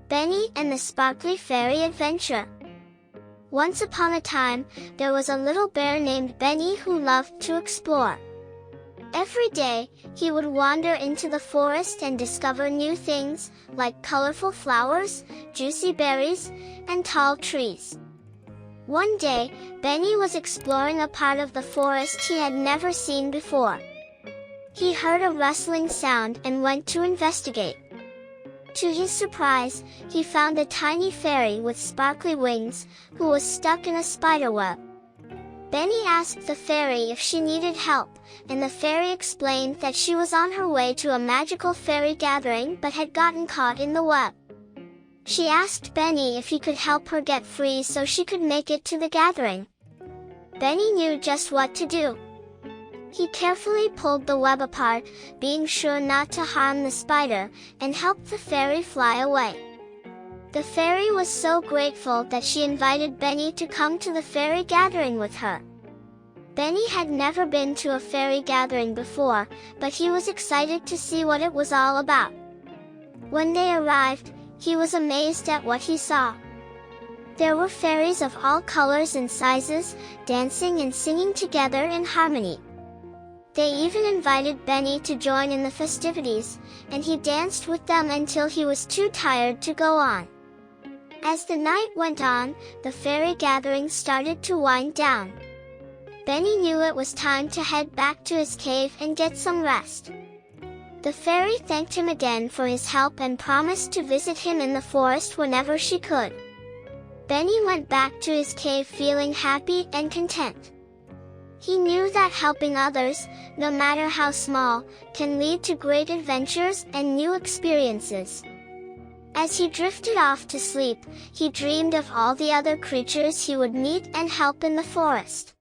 Benny and the Sparkly Fairy Adventure. Once upon a time, there was a little bear named Benny who loved to explore. Every day, he would wander into the forest and discover new things, like colorful flowers, juicy berries, and tall trees. One day, Benny was exploring a part of the forest he had never seen before. He heard a rustling sound and went to investigate. To his surprise, he found a tiny fairy with sparkly wings, who was stuck in a spider web. Benny asked the fairy if she needed help, and the fairy explained that she was on her way to a magical fairy gathering but had gotten caught in the web. She asked Benny if he could help her get free so she could make it to the gathering. Benny knew just what to do. He carefully pulled the web apart, being sure not to harm the spider, and helped the fairy fly away. The fairy was so grateful that she invited Benny to come to the fairy gathering with her. Benny had never been to a fairy gathering before, but he was excited to see what it was all about. When they arrived, he was amazed at what he saw. There were fairies of all colors and sizes, dancing and singing together in harmony. They even invited Benny to join in the festivities, and he danced with them until he was too tired to go on. As the night went on, the fairy gathering started to wind down. Benny knew it was time to head back to his cave and get some rest. The fairy thanked him again for his help and promised to visit him in the forest whenever she could. Benny went back to his cave feeling happy and content. He knew that helping others, no matter how small, can lead to great adventures and new experiences. As he drifted off to sleep, he dreamed of all the other creatures he would meet and help in the forest.